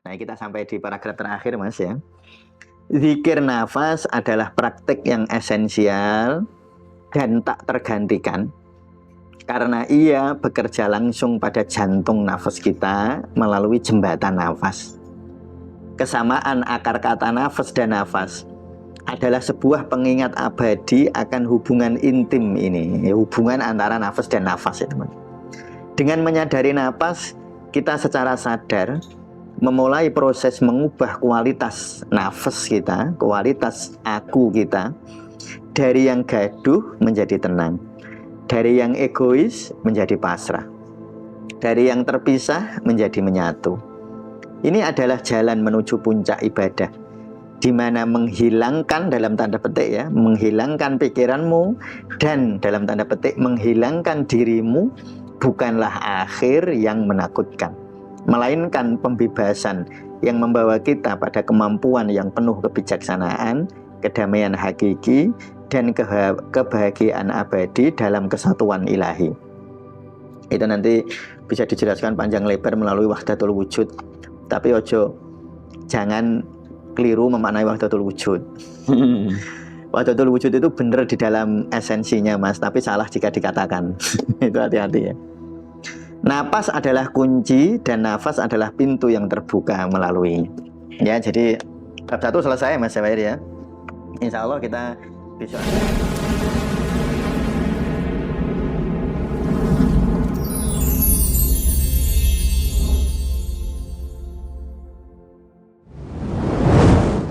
Nah, kita sampai di paragraf terakhir, Mas ya. Zikir nafas adalah praktik yang esensial dan tak tergantikan karena ia bekerja langsung pada jantung nafas kita melalui jembatan nafas. Kesamaan akar kata nafas dan nafas adalah sebuah pengingat abadi akan hubungan intim ini, hubungan antara nafas dan nafas ya teman. Dengan menyadari nafas, kita secara sadar memulai proses mengubah kualitas nafas kita, kualitas aku kita, dari yang gaduh menjadi tenang, dari yang egois menjadi pasrah, dari yang terpisah menjadi menyatu. Ini adalah jalan menuju puncak ibadah, di mana menghilangkan dalam tanda petik ya, menghilangkan pikiranmu dan dalam tanda petik menghilangkan dirimu bukanlah akhir yang menakutkan, melainkan pembebasan yang membawa kita pada kemampuan yang penuh kebijaksanaan, kedamaian hakiki, dan kebahagiaan abadi dalam kesatuan ilahi. Itu nanti bisa dijelaskan panjang lebar melalui wahdatul wujud. Tapi jangan keliru memaknai wahdatul wujud. Wahdatul wujud itu benar di dalam esensinya, Mas, tapi salah jika dikatakan. Itu hati-hati ya. Napas adalah kunci dan nafas adalah pintu yang terbuka melalui. Ya, jadi bab 1 selesai, Mas Jawair ya. Insya Allah kita bisa.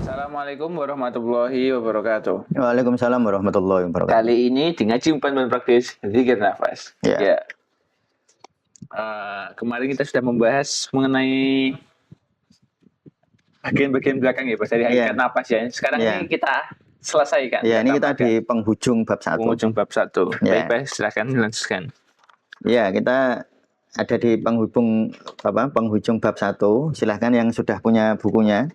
Assalamualaikum warahmatullahi wabarakatuh. Waalaikumsalam warahmatullahi wabarakatuh. Kali ini di ngaji umpan dan praktis zikir nafas. Ya. Kemarin kita sudah membahas mengenai bagian-bagian belakang ya, dari hakikat nafas ya. Sekarang ini kita selesaikan. Ya, ini kita di penghujung bab 1. Penghujung bab 1. Baik, silakan lanjutkan. Ya, kita ada di penghujung bab 1. Silahkan yang sudah punya bukunya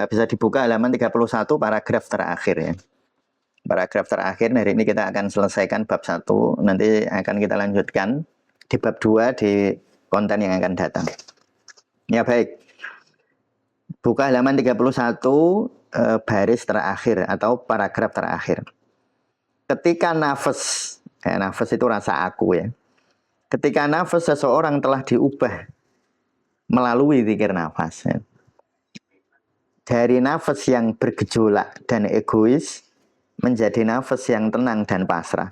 bisa dibuka halaman 31 paragraf terakhir ya. Paragraf terakhir hari ini kita akan selesaikan bab 1. Nanti akan kita lanjutkan di bab 2 di konten yang akan datang. Ya baik. Buka halaman 31 baris terakhir atau paragraf terakhir. Ketika nafas itu rasa aku ya. Ketika nafas seseorang telah diubah melalui zikir nafas ya. Dari nafas yang bergejolak dan egois menjadi nafas yang tenang dan pasrah,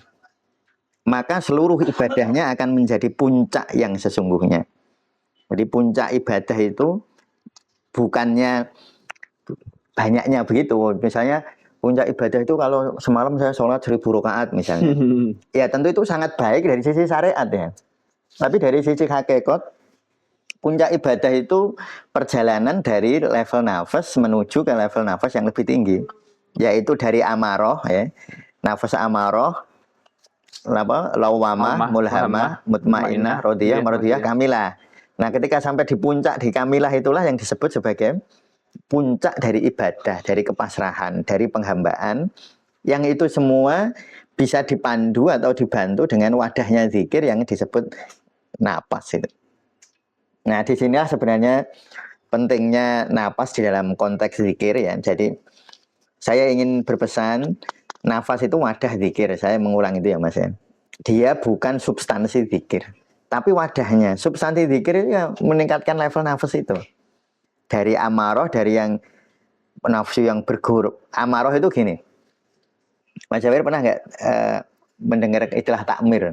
maka seluruh ibadahnya akan menjadi puncak yang sesungguhnya. Jadi puncak ibadah itu bukannya banyaknya begitu. Misalnya puncak ibadah itu kalau semalam saya sholat 1000 rakaat misalnya. Ya tentu itu sangat baik dari sisi syariat ya. Tapi dari sisi hakikat, puncak ibadah itu perjalanan dari level nafas menuju ke level nafas yang lebih tinggi, yaitu dari amaroh ya, nafas amaroh, lawamah, mulhamah, mutmainah, rodiyah, marodiyah, kamilah. Nah, ketika sampai di puncak di kamilah itulah yang disebut sebagai puncak dari ibadah, dari kepasrahan, dari penghambaan, yang itu semua bisa dipandu atau dibantu dengan wadahnya zikir yang disebut napas itu. Nah, di sinilah sebenarnya pentingnya napas di dalam konteks zikir ya. Jadi saya ingin berpesan, nafas itu wadah zikir. Saya mengulang itu ya Mas ya. Dia bukan substansi zikir, tapi wadahnya. Substansi zikir ya meningkatkan level nafas itu. Dari amaroh, dari yang nafsu yang berguruk. Amaroh itu gini. Mas Jawir pernah nggak mendengar istilah takmir?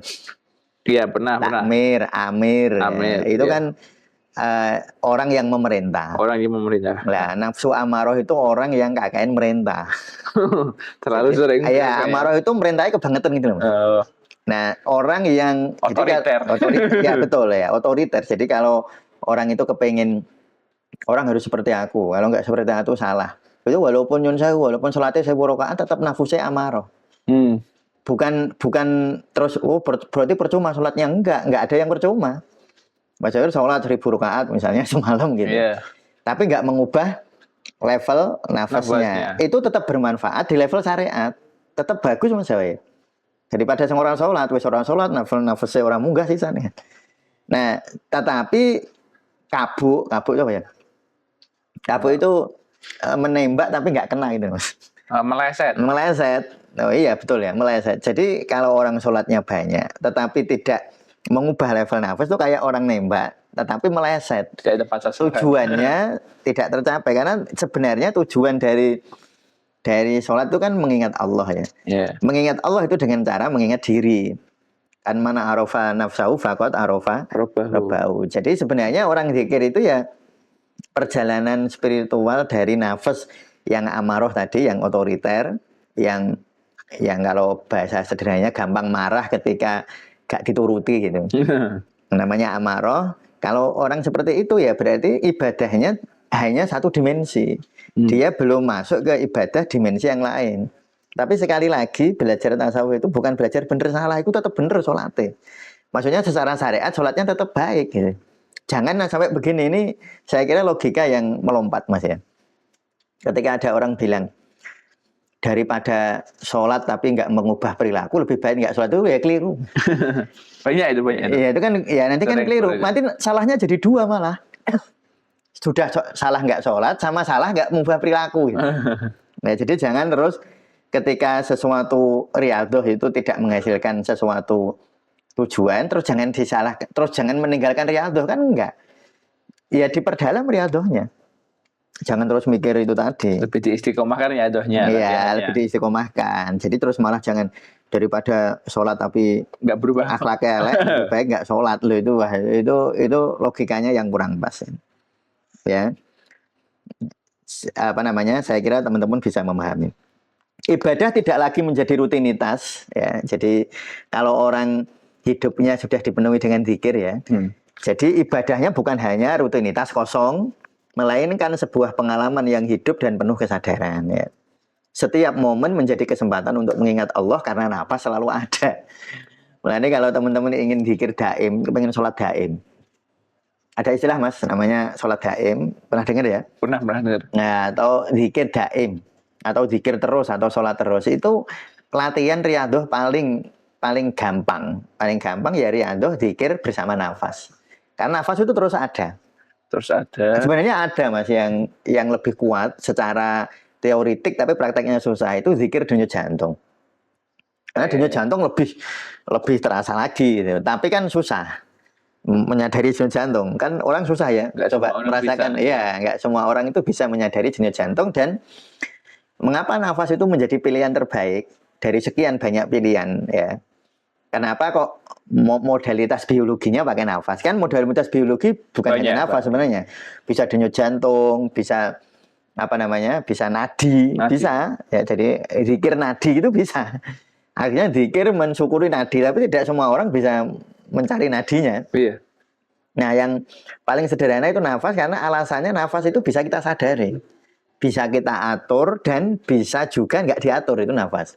Iya, pernah. Takmir, amir. Itu ya. Kan orang yang memerintah. Orang yang memerintah. Nah, nafsu amaroh itu orang yang KKN merintah. Terlalu sering. Iya, amaroh itu merintahnya kebangetan gitu loh. Nah, orang yang otoriter. Ya betul ya, otoriter. Jadi kalau orang itu kepengen orang harus seperti aku, kalau nggak seperti aku salah. Itu walaupun nyun sewu, walaupun sholatnya 1000 rakaat tetap nafsunya amaroh. Bukan terus berarti percuma sholatnya, enggak ada yang percuma. Mas Jawir sholat 1000 rakaat misalnya semalam gitu. Tapi nggak mengubah level nafasnya. Itu tetap bermanfaat di level syariat. Tetap bagus Mas Jawir. Daripada orang sholat, nafasnya orang munggah sih sana. Nah, tetapi kabuk apa ya? Kapuk itu menembak tapi nggak kena gitu Mas. Meleset. Meleset. Oh iya betul ya, meleset. Jadi kalau orang sholatnya banyak tetapi tidak mengubah level nafas itu kayak orang nembak tetapi meleset. Tidak tepat sasaran. Tujuannya tidak tercapai karena sebenarnya tujuan dari sholat itu kan mengingat Allah ya. Yeah. Mengingat Allah itu dengan cara mengingat diri. Kan mana arofa nafsahu faqad arofa rabbahu. Jadi sebenarnya orang zikir itu ya perjalanan spiritual dari nafas yang amaroh tadi, yang otoriter, yang kalau bahasa sederhananya gampang marah ketika gak dituruti gitu. Namanya amaroh. Kalau orang seperti itu ya berarti ibadahnya hanya satu dimensi. Dia belum masuk ke ibadah dimensi yang lain. Tapi sekali lagi belajar tasawuf itu bukan belajar bener salah, itu tetap bener sholatnya. Maksudnya secara syariat sholatnya tetap baik gitu. Jangan sampai begini, ini saya kira logika yang melompat Mas ya. Ketika ada orang bilang daripada sholat tapi nggak mengubah perilaku, lebih baik nggak sholat, itu ya keliru. banyak itu. Iya itu kan ya nanti kan keliru. Nanti salahnya jadi dua malah. Sudah salah nggak sholat sama salah nggak mengubah perilaku. Gitu. Nah jadi jangan terus ketika sesuatu riyadhah itu tidak menghasilkan sesuatu tujuan, terus jangan disalahkan, terus jangan meninggalkan riyadhah, kan enggak. Ya diperdalam riyadhahnya. Jangan terus mikir itu tadi. Lebih diistiqomahkan riyadhahnya. Iya, lebih diistiqomahkan. Jadi terus malah jangan daripada sholat tapi nggak berubah akhlaknya elek, lebih baik nggak sholat. Loh itu logikanya yang kurang pas. Ya. Apa namanya? Saya kira teman-teman bisa memahami. Ibadah tidak lagi menjadi rutinitas ya. Jadi kalau orang hidupnya sudah dipenuhi dengan zikir ya. Jadi ibadahnya bukan hanya rutinitas kosong, melainkan sebuah pengalaman yang hidup dan penuh kesadaran ya. Setiap momen menjadi kesempatan untuk mengingat Allah karena nafas selalu ada. Mulanya kalau teman-teman ingin zikir daim, pengen sholat daim. Ada istilah Mas namanya sholat daim. Pernah dengar ya? Pernah dengar. Nah, atau zikir daim. Atau zikir terus atau sholat terus itu latihan riyadhah paling gampang ya riyadhah zikir bersama nafas karena nafas itu terus ada sebenarnya ada Mas yang lebih kuat secara teoritik tapi prakteknya susah itu zikir denyut jantung karena denyut jantung lebih terasa lagi gitu. Tapi kan susah menyadari denyut jantung kan orang susah ya nggak coba merasakan ya nggak semua orang itu bisa menyadari denyut jantung. Dan mengapa nafas itu menjadi pilihan terbaik dari sekian banyak pilihan ya? Kenapa kok modalitas biologinya pakai nafas? Kan modalitas biologi bukan hanya nafas sebenarnya. Bisa denyut jantung, bisa apa namanya? Bisa nadi. Bisa. Ya, jadi zikir nadi itu bisa. Akhirnya zikir mensyukuri nadi, tapi tidak semua orang bisa mencari nadinya. Iya. Nah, yang paling sederhana itu nafas karena alasannya nafas itu bisa kita sadari. Bisa kita atur dan bisa juga nggak diatur itu nafas.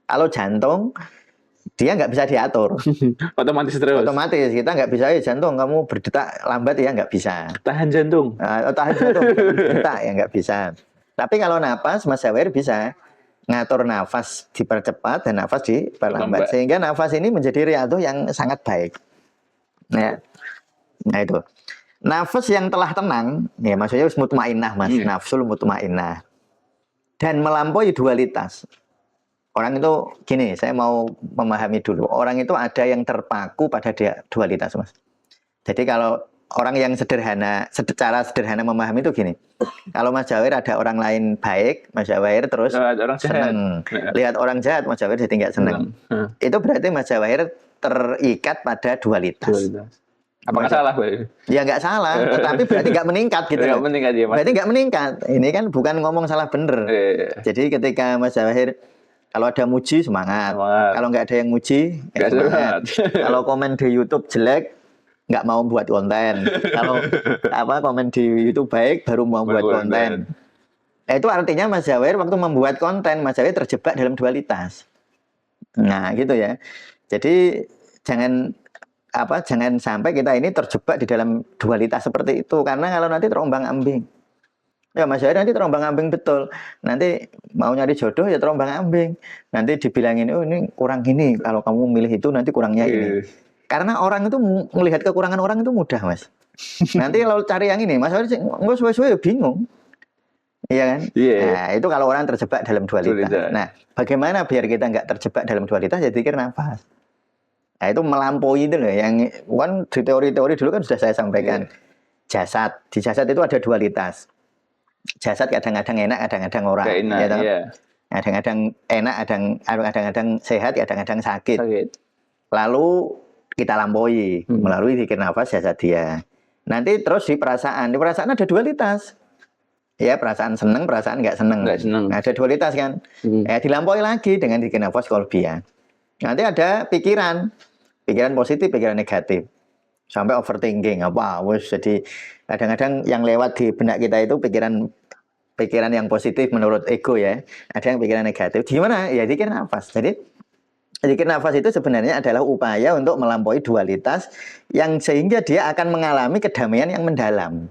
Kalau jantung dia nggak bisa diatur, otomatis terus. Otomatis kita nggak bisa jantung kamu berdetak lambat ya nggak bisa. Tahan jantung. Tahan jantung berdetak ya nggak bisa. Tapi kalau nafas Mas Jawahir bisa ngatur nafas dipercepat dan nafas diperlambat sehingga nafas ini menjadi riyadhah yang sangat baik. Nah itu. Nafas yang telah tenang, ya maksudnya mutmainnah Mas, nafsul mutmainnah. Dan melampaui dualitas. Orang itu gini, saya mau memahami dulu. Orang itu ada yang terpaku pada dualitas Mas. Jadi kalau orang yang secara sederhana memahami itu gini. Kalau Mas Jawahir ada orang lain baik, Mas Jawahir terus senang. Lihat orang jahat, Mas Jawahir jadi nggak senang. Itu berarti Mas Jawahir terikat pada dualitas. Apakah salah, Pak? Ya nggak salah, tetapi berarti nggak meningkat gitu. Nggak meningkat ya, Mas. Berarti nggak meningkat. Ini kan bukan ngomong salah bener. Jadi ketika Mas Jawahir kalau ada muji semangat. Kalau nggak ada yang muji, ya semangat. Kalau komen di YouTube jelek, nggak mau buat konten. Kalau komen di YouTube baik, baru mau buat konten. Nah, itu artinya Mas Jawahir waktu membuat konten, Mas Jawahir terjebak dalam dualitas. Nah, gitu ya. Jadi jangan sampai kita ini terjebak di dalam dualitas seperti itu, karena kalau nanti terombang-ambing. Ya Mas Jawahir nanti terombang-ambing betul. Nanti mau nyari jodoh ya terombang-ambing. Nanti dibilangin, oh ini kurang ini. Kalau kamu milih itu nanti kurangnya ini. Karena orang itu melihat kekurangan orang itu mudah Mas. Nanti kalau cari yang ini, Mas Wahid nggak suwe-suwe bingung. Iya kan? Nah, itu kalau orang terjebak dalam dualitas. Nah, bagaimana biar kita nggak terjebak dalam dualitas? Ya pikir nafas. Nah, itu melampaui itu loh. Yang kan di teori-teori dulu kan sudah saya sampaikan. Jasad. Di jasad itu ada dualitas. Jasad kadang-kadang enak, kadang-kadang ora. Enak, ya. Kadang-kadang enak, kadang-kadang sehat, kadang-kadang sakit. Lalu kita lampaui melalui zikir nafas jasad dia. Nanti terus di perasaan ada dualitas. Ya, perasaan seneng, perasaan nggak seneng. Ada dualitas kan. Dilampaui lagi dengan zikir nafas qalbiyah. Nanti ada pikiran positif, pikiran negatif. Sampai overthinking jadi kadang-kadang yang lewat di benak kita itu pikiran yang positif menurut ego ya. Ada yang pikiran negatif. Gimana? Ya zikir nafas. Jadi zikir nafas itu sebenarnya adalah upaya untuk melampaui dualitas yang sehingga dia akan mengalami kedamaian yang mendalam.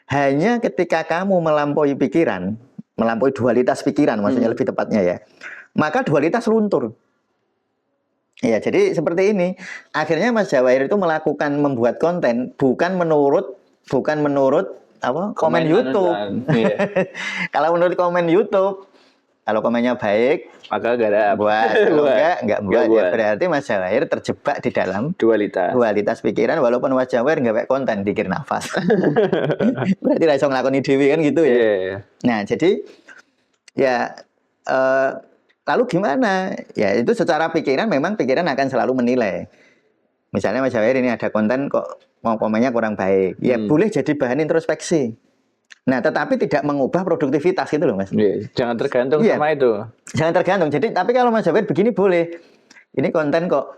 Hanya ketika kamu melampaui pikiran, melampaui dualitas pikiran, maksudnya lebih tepatnya ya, maka dualitas luntur. Ya, jadi seperti ini. Akhirnya Mas Jawahir itu membuat konten bukan menurut komen YouTube. Kalau menurut komen YouTube, kalau komennya baik, maka gak ada buat. Kalau enggak buat. Ya, berarti Mas Jawahir terjebak di dalam dualitas pikiran, walaupun Mas Jawahir nggak pakai konten zikir nafas. Berarti langsung ngelakoni dewi kan gitu ya. Nah, jadi ya lalu gimana? Ya itu secara pikiran memang pikiran akan selalu menilai. Misalnya Mas Jawahir ini ada konten kok mau komennya kurang baik. Ya boleh jadi bahan introspeksi. Nah, tetapi tidak mengubah produktivitas gitu loh, Mas. Jangan tergantung sama itu. Jangan tergantung. Jadi, tapi kalau Mas Jawahir begini boleh. Ini konten kok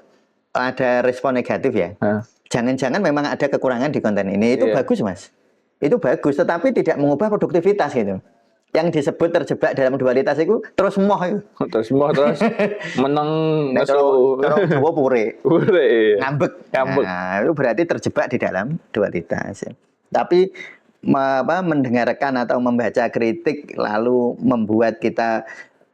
ada respon negatif ya. Jangan-jangan memang ada kekurangan di konten ini. Itu bagus, Mas. Itu bagus, tetapi tidak mengubah produktivitas gitu. Yang disebut terjebak dalam dualitas itu terus moh itu. Terus menang Jawa pure. Ngambek. Nah, itu berarti terjebak di dalam dualitas. Tapi mendengarkan atau membaca kritik lalu membuat kita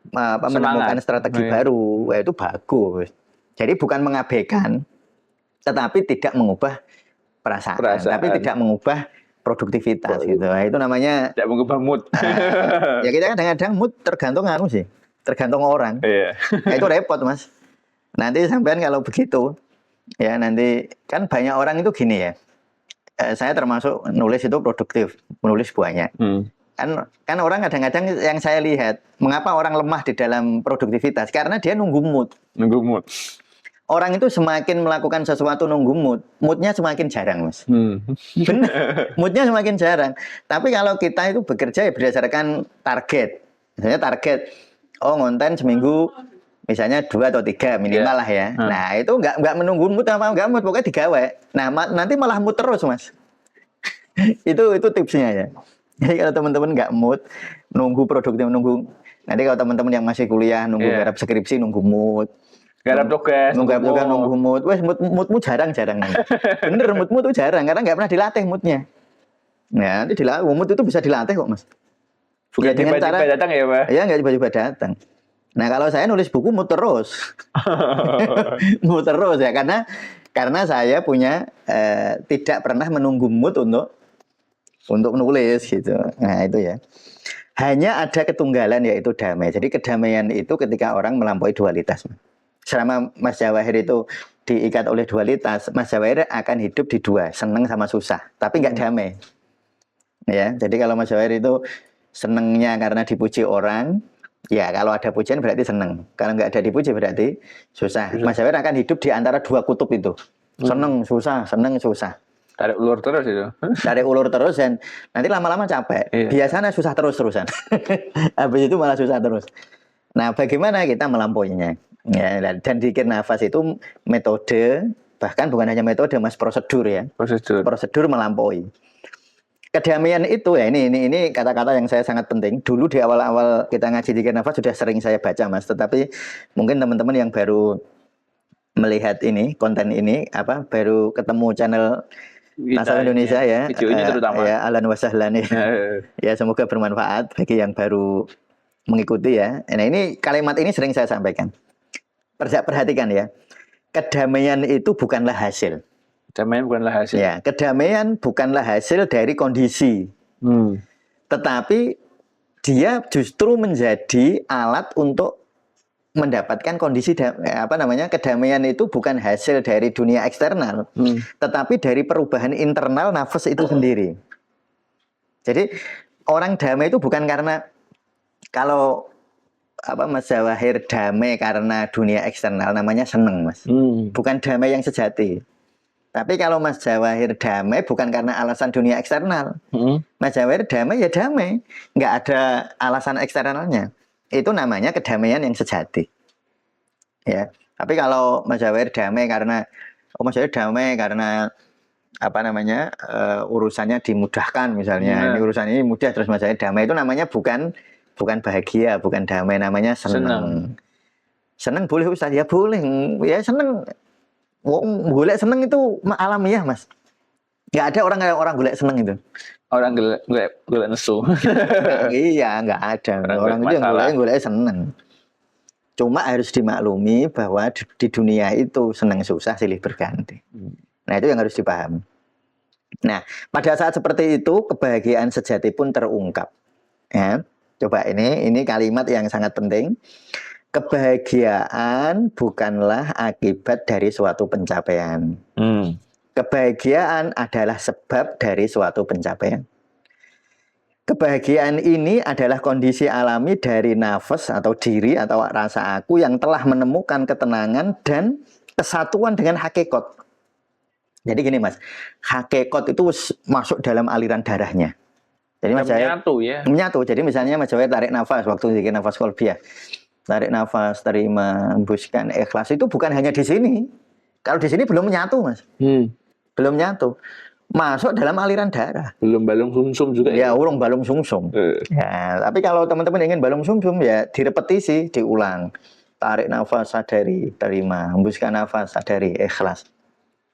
menemukan strategi baru, itu bagus. Jadi bukan mengabaikan, tetapi tidak mengubah perasaan. Tapi tidak mengubah produktivitas gitu. Nah, itu namanya tidak mengubah mood. Ya kita kadang-kadang mood tergantung tergantung orang. Nah, itu repot, Mas. Nanti sampean kalau begitu, ya nanti kan banyak orang itu gini ya. Saya termasuk nulis itu produktif, menulis banyak. Kan orang kadang-kadang yang saya lihat, mengapa orang lemah di dalam produktivitas? Karena dia nunggu mood. Orang itu semakin melakukan sesuatu nunggu moodnya semakin jarang, Mas. Benar, moodnya semakin jarang. Tapi kalau kita itu bekerja ya berdasarkan target. Misalnya target, ngonten seminggu misalnya 2 atau 3 minimal lah ya. Nah itu nggak menunggu mood apa nggak mood, pokoknya digawe. Nah nanti malah mood terus, Mas. itu tipsnya ya. Jadi kalau teman-teman nggak mood, nunggu produktif, nanti kalau teman-teman yang masih kuliah nunggu garap skripsi, nunggu mood. Garap tugas, nunggu mood. Wes moodmu jarang. Bener, moodmu tuh jarang karena nggak pernah dilatih moodnya. Nah, nanti mood itu bisa dilatih kok, Mas. Bukan ya, tiba-tiba datang ya, Pak? Iya, nggak tiba-tiba datang. Nah, kalau saya nulis buku mood terus. Mood terus ya, karena saya punya tidak pernah menunggu mood untuk menulis gitu. Nah, itu ya. Hanya ada ketunggalan yaitu damai. Jadi kedamaian itu ketika orang melampaui dualitas. Selama Mas Jawahir itu diikat oleh dualitas, Mas Jawahir akan hidup di dua, senang sama susah, tapi nggak damai. Ya, jadi kalau Mas Jawahir itu senengnya karena dipuji orang, ya kalau ada pujian berarti seneng. Kalau nggak ada dipuji berarti susah. Mas Jawahir akan hidup di antara dua kutub itu, seneng susah. Tarik ulur terus itu. Tarik ulur terus dan nanti lama-lama capek. Biasanya susah terus-terusan. Habis itu malah susah terus. Nah, bagaimana kita melampauinya? Ya, dan zikir nafas itu metode, bahkan bukan hanya metode, Mas, prosedur ya. Prosedur melampaui. Kedamaian itu ya, ini kata-kata yang saya sangat penting. Dulu di awal-awal kita ngaji zikir nafas sudah sering saya baca, Mas. Tetapi mungkin teman-teman yang baru melihat ini, konten ini, baru ketemu channel Tasawuf Indonesia ya. Video ini terutama. Ya, ahlan wa sahlan ya. Ya, semoga bermanfaat bagi yang baru mengikuti ya. Nah, ini kalimat ini sering saya sampaikan. Perhatikan ya. Kedamaian itu bukanlah hasil. Kedamaian bukanlah hasil. Ya, kedamaian bukanlah hasil dari kondisi. Tetapi dia justru menjadi alat untuk mendapatkan kondisi kedamaian itu bukan hasil dari dunia eksternal, tetapi dari perubahan internal nafas itu sendiri. Jadi orang damai itu bukan karena kalau Mas Jawahir damai karena dunia eksternal namanya seneng, Mas. Bukan damai yang sejati. Tapi kalau Mas Jawahir damai bukan karena alasan dunia eksternal. Mas Jawahir damai ya damai, nggak ada alasan eksternalnya. Itu namanya kedamaian yang sejati. Ya. Tapi kalau Mas Jawahir damai karena Mas Jawahir damai karena urusannya dimudahkan misalnya. Ini urusan ini mudah terus Mas Jawahir damai, itu namanya bukan bahagia, bukan damai, namanya seneng. Seneng boleh Ustaz, ya boleh. Ya seneng. Golek seneng itu alamiah, Mas. Nggak ada orang golek seneng itu. Orang golek nesu. Iya, nggak ada. Orang itu yang golek seneng. Cuma harus dimaklumi bahwa di dunia itu seneng susah silih berganti. Nah, itu yang harus dipahami. Nah, pada saat seperti itu kebahagiaan sejati pun terungkap. Ya, coba ini kalimat yang sangat penting. Kebahagiaan bukanlah akibat dari suatu pencapaian. Kebahagiaan adalah sebab dari suatu pencapaian. Kebahagiaan ini adalah kondisi alami dari nafas atau diri atau rasa aku yang telah menemukan ketenangan dan kesatuan dengan hakikat. Jadi gini Mas, hakikat itu masuk dalam aliran darahnya. Jadi Mas Jawahir menyatu. Jadi misalnya Mas Jawahir tarik nafas waktu zikir nafas qalbiyah. Tarik nafas, terima, hembuskan, ikhlas itu bukan hanya di sini. Kalau di sini belum menyatu, Mas. Belum nyatu. Masuk dalam aliran darah. Belum balung sumsum juga ya? Ya, urung balung sumsum. Ya, tapi kalau teman-teman ingin balung sumsum ya direpetisi, diulang. Tarik nafas, sadari, terima, hembuskan nafas, sadari, ikhlas.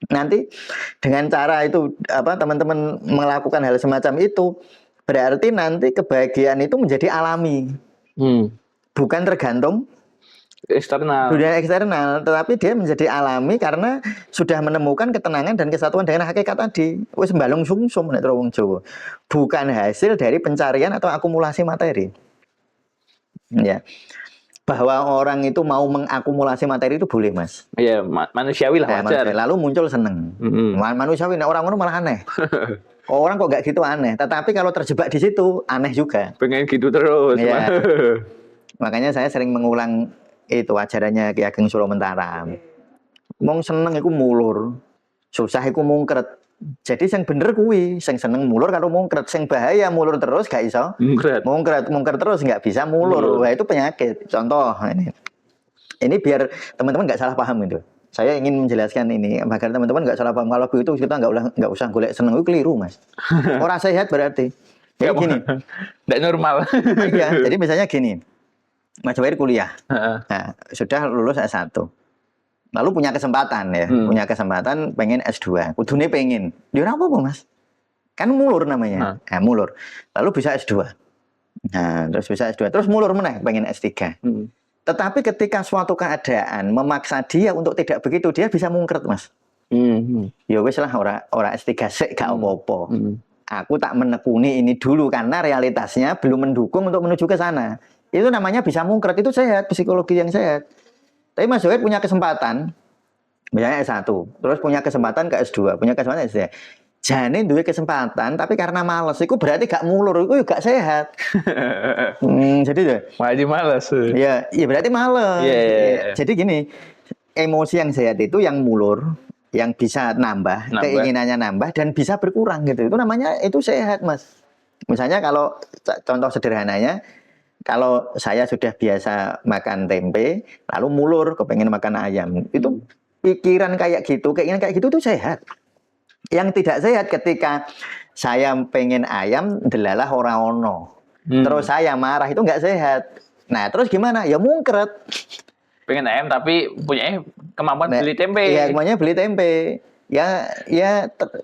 Nanti dengan cara itu teman-teman melakukan hal semacam itu, berarti nanti kebahagiaan itu menjadi alami. Bukan tergantung dunia eksternal, tetapi dia menjadi alami karena sudah menemukan ketenangan dan kesatuan dengan hakikat tadi. Wis balung sumsum nek wong Jawa. Bukan hasil dari pencarian atau akumulasi materi. Ya. Bahwa orang itu mau mengakumulasi materi itu boleh, Mas. Iya, manusiawi lah, wajar. Lalu muncul seneng. Manusiawi, orang ngono malah aneh. Orang kok gak gitu aneh, tetapi kalau terjebak di situ aneh juga. Pengen gitu terus. Ya. Makanya saya sering mengulang itu ajarannya Ki Ageng Suro Mentaram. Wong seneng iku mulur, susah iku mungkret. Jadi sing bener kuwi, sing seneng mulur karo mungkret. Sing bahaya mulur terus gak iso. Mungkret terus nggak bisa mulur. Wah, itu penyakit. Contoh ini. Ini biar teman-teman nggak salah paham itu. Saya ingin menjelaskan ini agar teman-teman nggak salah paham. Kalau begitu kita nggak usah golek seneng, itu keliru, Mas. Orang sehat berarti. Jadi gini. Nggak normal. Iya, jadi misalnya gini. Mas Jawahir kuliah. Nah, sudah lulus S1. Lalu punya kesempatan ya, punya kesempatan pengen S2. Kudune pengen. Ya ora apa-apa, Mas. Kan mulur namanya. Nah, mulur. Lalu bisa S2. Nah, terus bisa S2. Terus mulur meneh pengen S3. Tetapi ketika suatu keadaan memaksa dia untuk tidak begitu, dia bisa mungkret, Mas. Ya wis lah ora S3 sik gak apa-apa. Aku tak menekuni ini dulu karena realitasnya belum mendukung untuk menuju ke sana. Itu namanya bisa mungkret, itu sehat, psikologi yang sehat. Tapi Mas Jawahir punya kesempatan, misalnya S1, terus punya kesempatan ke S2, punya kesempatan S3. Jane duwe kesempatan, tapi karena males, itu berarti gak mulur, itu gak sehat. Jadi deh. Jadi males. Ya berarti males. Jadi gini, emosi yang sehat itu yang mulur, yang bisa nambah, keinginannya nambah dan bisa berkurang gitu. Itu namanya itu sehat, Mas. Misalnya kalau contoh sederhananya, kalau saya sudah biasa makan tempe, lalu mulur kepengen makan ayam, itu pikiran kayak gitu, keinginan kayak gitu itu sehat. Yang tidak sehat ketika saya pengen ayam, delalah ora ono, terus saya marah, itu nggak sehat. Nah terus gimana? Ya mungkret. Pengen ayam tapi punya kemampuan beli tempe. Iya, kemampuannya beli tempe.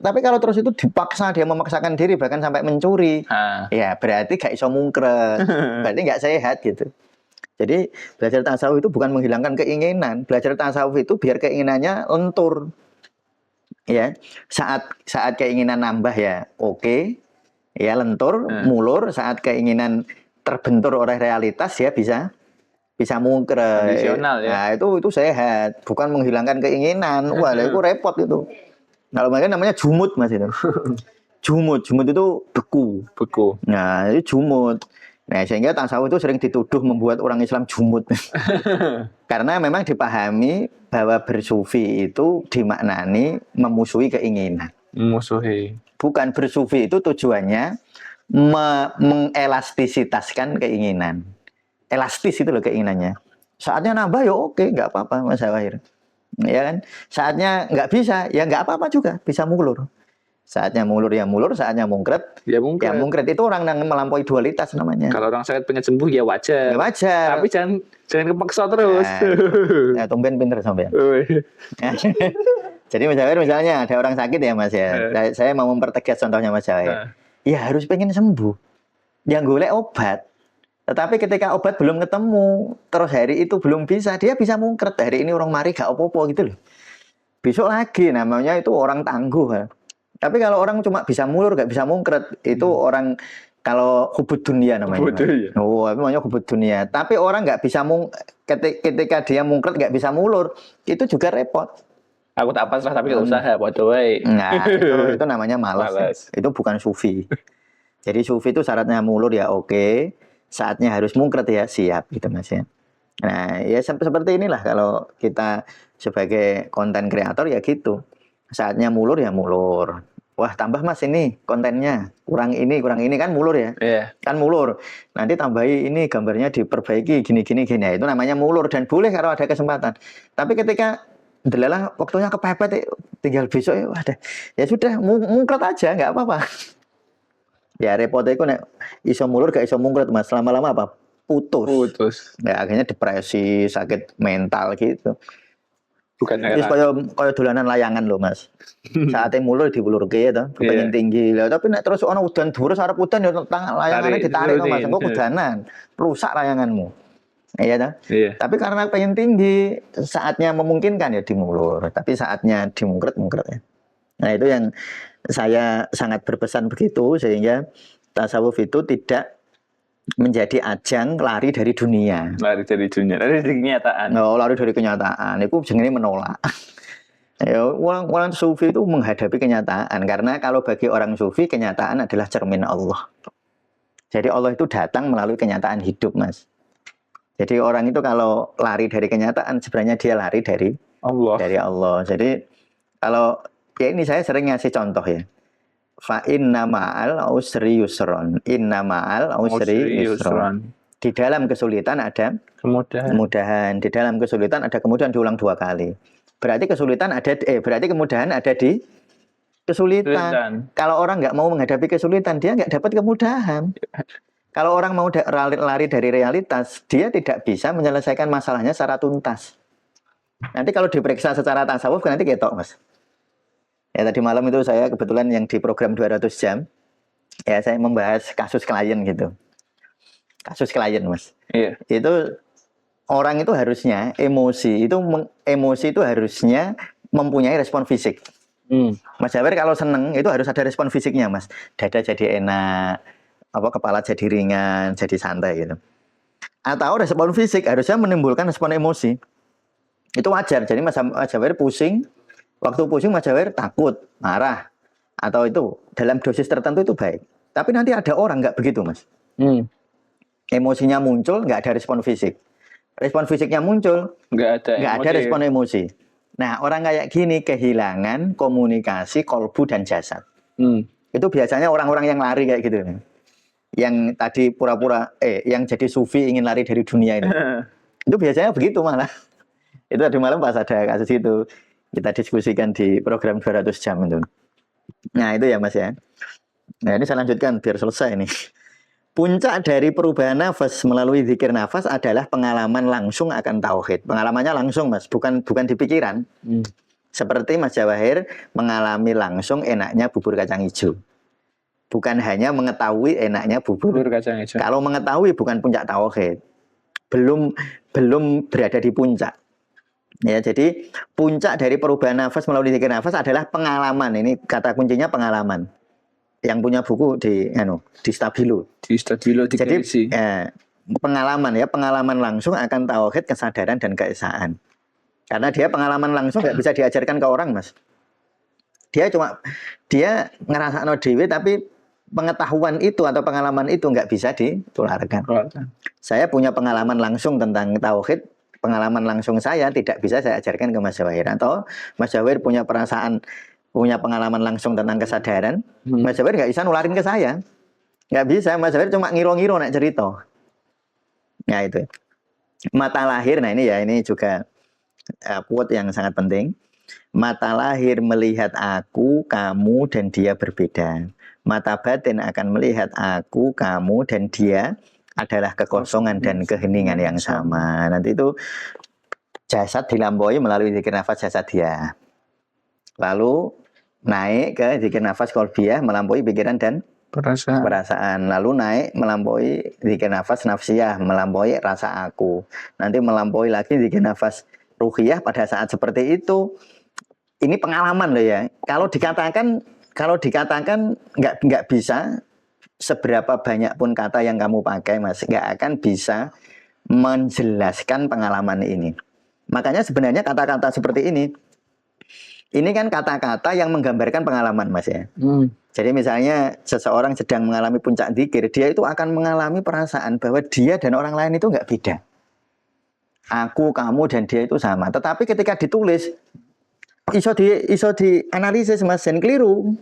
Tapi kalau terus itu dipaksa, dia memaksakan diri bahkan sampai mencuri, ya berarti gak iso mungkret, berarti gak sehat gitu. Jadi belajar tasawuf itu bukan menghilangkan keinginan, belajar tasawuf itu biar keinginannya lentur. Ya, saat keinginan nambah ya oke, ya lentur, mulur. Saat keinginan terbentur oleh realitas ya bisa mungkret. Kondisional ya. Nah, itu sehat, bukan menghilangkan keinginan. Wah, itu repot itu. Kalau mereka namanya jumut Mas itu. Jumut itu beku. Nah, itu jumut. Nah, sehingga tasawuf itu sering dituduh membuat orang Islam jumut. Karena memang dipahami bahwa bersufi itu dimaknani memusuhi keinginan. Bukan bersufi itu tujuannya mengelastisitaskan keinginan. Elastis itu loh keinginannya. Saatnya nambah ya oke, nggak apa-apa Mas Zawahir. Ya kan? Saatnya nggak bisa, ya nggak apa-apa juga, bisa mulur. Saatnya mulur ya mulur, saatnya mungkret ya mungkret. Itu orang yang melampaui dualitas namanya. Kalau orang sakit pengen sembuh ya wajar. Ya wajar. Tapi jangan kepaksa terus. Ya tumben pinter sampai. Jadi misalnya ada orang sakit ya Mas ya. Saya mau mempertegas contohnya Mas ya. Ya harus pengen sembuh. Yang golek obat. Tetapi ketika obat belum ketemu, terus hari itu belum bisa, dia bisa mungkret. Hari ini orang mari gak apa-apa gitu loh. Besok lagi, namanya itu orang tangguh. Ya. Tapi kalau orang cuma bisa mulur, gak bisa mungkret, itu orang kalau hubud dunia namanya. Oh, namanya hubud dunia. Tapi orang gak bisa ketika dia mungkret gak bisa mulur, itu juga repot. Aku tak pasrah tapi gak usaha, bodoh. Nah, itu namanya malas. Itu bukan sufi. Jadi sufi itu syaratnya mulur ya oke. Saatnya harus mungkret ya siap gitu Mas ya. Nah ya seperti inilah kalau kita sebagai konten kreator ya gitu. Saatnya mulur ya mulur. Wah tambah Mas ini kontennya kurang ini kan mulur ya. Kan mulur. Nanti tambahi ini gambarnya diperbaiki gini. Ya, itu namanya mulur dan boleh kalau ada kesempatan. Tapi ketika delalah waktunya kepepet tinggal besok ya sudah mungkret aja nggak apa-apa. Ya repotnya itu nek iso mulur gak iso mungkret Mas, lama-lama apa? Putus. Ya akhirnya depresi, sakit mental gitu. Bukan terus kayak dolanan layangan loh Mas. Saatnya mulur diulurke ya toh, kepengen tinggi. Lah tapi nek terus ana udan durus arep udan ya layangane ditarik kok Mas, engko udanan, rusak layanganmu. Iya toh? Iya. Tapi karena pengen tinggi, saatnya memungkinkan ya dimulur, tapi saatnya dimungkret ya. Nah, itu yang saya sangat berpesan begitu sehingga tasawuf itu tidak menjadi ajang lari dari dunia. Lari dari kenyataan. No, lari dari kenyataan. Itu jenenge menolak. Ya, orang sufi itu menghadapi kenyataan karena kalau bagi orang sufi kenyataan adalah cermin Allah. Jadi Allah itu datang melalui kenyataan hidup, Mas. Jadi orang itu kalau lari dari kenyataan sebenarnya dia lari dari Allah. Dari Allah. Jadi kalau ya ini saya sering ngasih contoh ya. Fa inna ma'al usri yusron. Inna ma'al usri yusron. Di dalam kesulitan ada kemudahan. Di dalam kesulitan ada kemudahan, diulang 2 kali. Berarti kemudahan ada di kesulitan. Kalau orang nggak mau menghadapi kesulitan, dia nggak dapat kemudahan. Kalau orang mau lari dari realitas, dia tidak bisa menyelesaikan masalahnya secara tuntas. Nanti kalau diperiksa secara tasawuf, nanti ketok Mas. Ya tadi malam itu saya kebetulan yang di program 200 jam, ya saya membahas kasus klien gitu. Kasus klien Mas. Iya. Itu orang itu harusnya emosi itu harusnya mempunyai respon fisik. Mas Jawer kalau seneng itu harus ada respon fisiknya Mas. Dada jadi enak, kepala jadi ringan, jadi santai gitu. Atau respon fisik harusnya menimbulkan respon emosi. Itu wajar. Jadi Mas Jawer pusing. Waktu pusing Mas Jawer takut, marah, atau itu dalam dosis tertentu itu baik. Tapi nanti ada orang nggak begitu Mas. Emosinya muncul, nggak ada respon fisik. Respon fisiknya muncul, nggak ada respon emosi. Nah orang kayak gini kehilangan komunikasi kolbu dan jasad. Itu biasanya orang-orang yang lari kayak gitu. Yang tadi pura-pura, yang jadi sufi ingin lari dari dunia itu. Itu biasanya begitu malah. Itu tadi malam pas ada kasus itu. Kita diskusikan di program 200 jam itu. Nah itu ya Mas ya. Nah ini saya lanjutkan biar selesai nih. Puncak dari perubahan nafas melalui zikir nafas adalah pengalaman langsung akan tauhid. Pengalamannya langsung Mas, bukan di pikiran. Seperti Mas Jawahir mengalami langsung enaknya bubur kacang hijau. Bukan hanya mengetahui enaknya bubur kacang hijau. Kalau mengetahui bukan puncak tauhid. Belum berada di puncak. Ya, jadi puncak dari perubahan nafas melalui zikir nafas adalah pengalaman. Ini kata kuncinya pengalaman. Yang punya buku di Stabilo. Di Stabilo Jadi digaris. pengalaman langsung akan tauhid, kesadaran dan keesaan. Karena dia pengalaman langsung nggak bisa diajarkan ke orang, Mas. Dia ngerasakno dhewe, tapi pengetahuan itu atau pengalaman itu nggak bisa ditularkan. Saya punya pengalaman langsung tentang tauhid, pengalaman langsung saya tidak bisa saya ajarkan ke Mas Jawahir. Atau Mas Jawahir punya pengalaman langsung tentang kesadaran, Mas Jawahir nggak bisa nularin ke saya. Nggak bisa, Mas Jawahir cuma ngiro-ngiro nak cerita. Nah itu. Mata lahir, nah ini juga quote yang sangat penting. Mata lahir melihat aku, kamu, dan dia berbeda. Mata batin akan melihat aku, kamu, dan dia adalah kekosongan dan keheningan yang sama. Nanti itu jasad dilampaui melalui zikir nafas jasad dia. Lalu naik ke zikir nafas qalbiyah melampaui pikiran dan perasaan. Lalu naik melampaui zikir nafas nafsiyah melampaui rasa aku. Nanti melampaui lagi zikir nafas ruhiyah pada saat seperti itu. Ini pengalaman loh ya. Kalau dikatakan nggak bisa, seberapa banyak pun kata yang kamu pakai, Mas, nggak akan bisa menjelaskan pengalaman ini. Makanya sebenarnya kata-kata seperti ini kan kata-kata yang menggambarkan pengalaman, Mas ya. Jadi misalnya seseorang sedang mengalami puncak zikir, dia itu akan mengalami perasaan bahwa dia dan orang lain itu nggak beda. Aku, kamu, dan dia itu sama. Tetapi ketika ditulis, iso di analisis, Mas, dan keliru.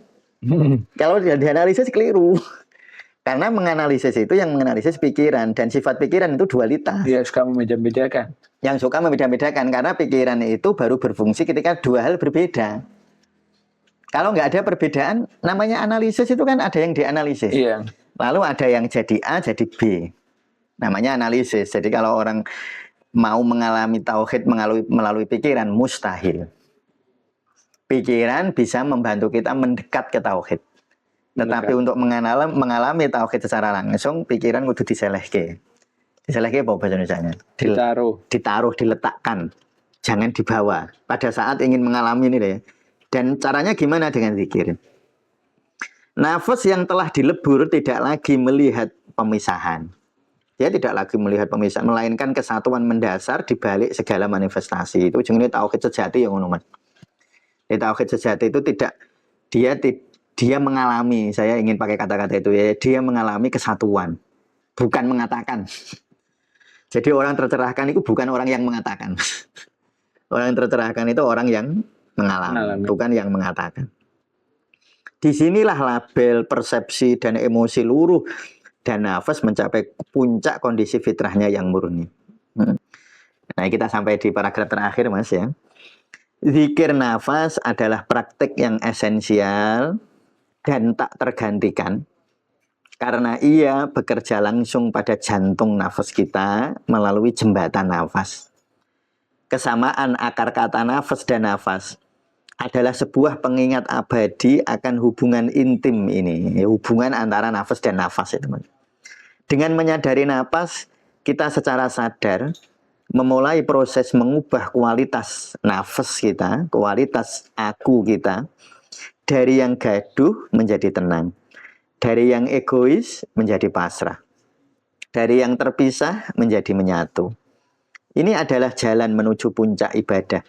Kalau dia dianalisis keliru. Karena menganalisis itu yang menganalisis pikiran, dan sifat pikiran itu dualitas. Dia suka membeda-bedakan. Yang suka membeda-bedakan karena pikiran itu baru berfungsi ketika dua hal berbeda. Kalau nggak ada perbedaan, namanya analisis itu kan ada yang dianalisis. Iya. Lalu ada yang jadi A, jadi B. Namanya analisis. Jadi kalau orang mau mengalami tauhid melalui pikiran, mustahil. Pikiran bisa membantu kita mendekat ke tauhid. Tetapi untuk mengalami tauhid secara langsung, pikiran kudu diselehke. Diselehke apa bahasa Indonesianya? Ditaruh, diletakkan. Jangan dibawa. Pada saat ingin mengalami ini deh. Dan caranya gimana dengan zikir? Nafas yang telah dilebur tidak lagi melihat pemisahan. Dia tidak lagi melihat pemisahan, melainkan kesatuan mendasar di balik segala manifestasi. Itu jenenge tauhid sejati yang ngono. Tauhid sejati itu dia mengalami, saya ingin pakai kata-kata itu ya, dia mengalami kesatuan, bukan mengatakan. Jadi orang tercerahkan itu bukan orang yang mengatakan. Orang yang tercerahkan itu orang yang mengalami, bukan yang mengatakan. Disinilah label, persepsi, dan emosi luruh dan nafas mencapai puncak kondisi fitrahnya yang murni. Nah, kita sampai di paragraf terakhir, Mas ya. Zikir nafas adalah praktek yang esensial dan tak tergantikan karena ia bekerja langsung pada jantung nafas kita melalui jembatan nafas. Kesamaan akar kata nafas dan nafas adalah sebuah pengingat abadi akan hubungan intim ini, hubungan antara nafas dan nafas ya teman. Dengan menyadari nafas, kita secara sadar memulai proses mengubah kualitas nafas kita, kualitas aku kita, dari yang gaduh menjadi tenang, dari yang egois menjadi pasrah, dari yang terpisah menjadi menyatu. Ini adalah jalan menuju puncak ibadah,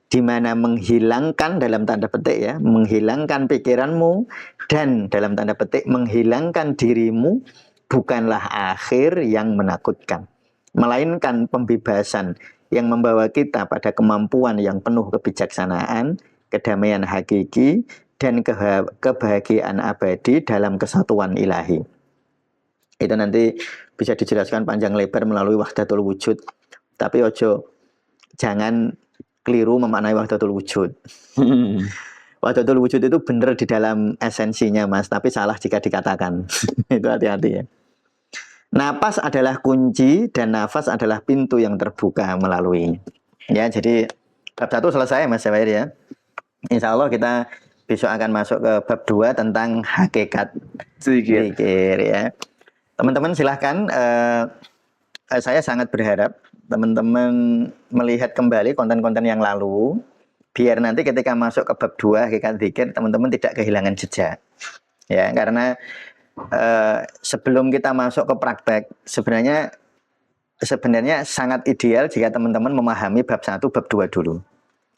di mana menghilangkan dalam tanda petik ya, menghilangkan pikiranmu dan dalam tanda petik menghilangkan dirimu bukanlah akhir yang menakutkan, melainkan pembebasan yang membawa kita pada kemampuan yang penuh kebijaksanaan, kedamaian hakiki, dan kebahagiaan abadi dalam kesatuan ilahi. Itu nanti bisa dijelaskan panjang lebar melalui wahdatul wujud. Tapi jangan keliru memaknai wahdatul wujud. Wahdatul wujud itu benar di dalam esensinya, Mas, tapi salah jika dikatakan. Itu hati-hati ya. Napas adalah kunci dan nafas adalah pintu yang terbuka melalui. Ya, jadi bab 1 selesai, Mas Jawahir ya. Insya Allah kita besok akan masuk ke bab 2 tentang hakikat zikir ya. Teman-teman silahkan, saya sangat berharap teman-teman melihat kembali konten-konten yang lalu, biar nanti ketika masuk ke bab 2 hakikat zikir, teman-teman tidak kehilangan jejak. Ya, karena sebelum kita masuk ke praktek, sebenarnya sangat ideal jika teman-teman memahami bab 1, bab 2 dulu.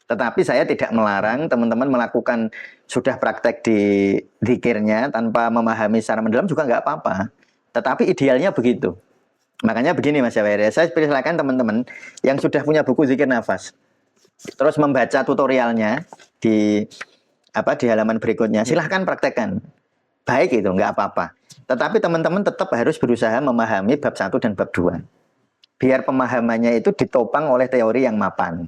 Tetapi saya tidak melarang teman-teman melakukan sudah praktek di zikirnya tanpa memahami secara mendalam juga nggak apa-apa. Tetapi idealnya begitu. Makanya begini Mas Jawahir, saya persilakan teman-teman yang sudah punya buku zikir nafas, terus membaca tutorialnya di halaman berikutnya, silahkan praktekkan. Baik itu, nggak apa-apa. Tetapi teman-teman tetap harus berusaha memahami bab 1 dan bab 2. Biar pemahamannya itu ditopang oleh teori yang mapan.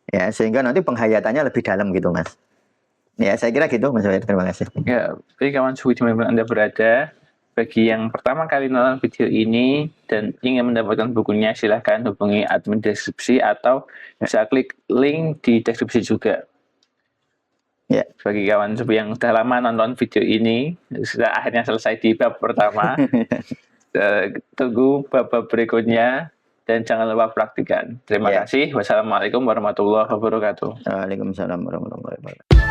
Ya, sehingga nanti penghayatannya lebih dalam gitu, Mas. Ya, saya kira gitu, Mas Jawahir. Terima kasih. Ya, bagi kawan suhu dimanapun Anda berada, bagi yang pertama kali nonton video ini dan ingin mendapatkan bukunya, silahkan hubungi admin deskripsi atau bisa klik link di deskripsi juga. Ya, bagi kawan yang sudah lama nonton video ini, sudah akhirnya selesai di bab pertama. Tunggu bab-bab berikutnya dan jangan lupa praktikan. Terima kasih. Wassalamualaikum warahmatullahi wabarakatuh. Waalaikumsalam warahmatullahi wabarakatuh.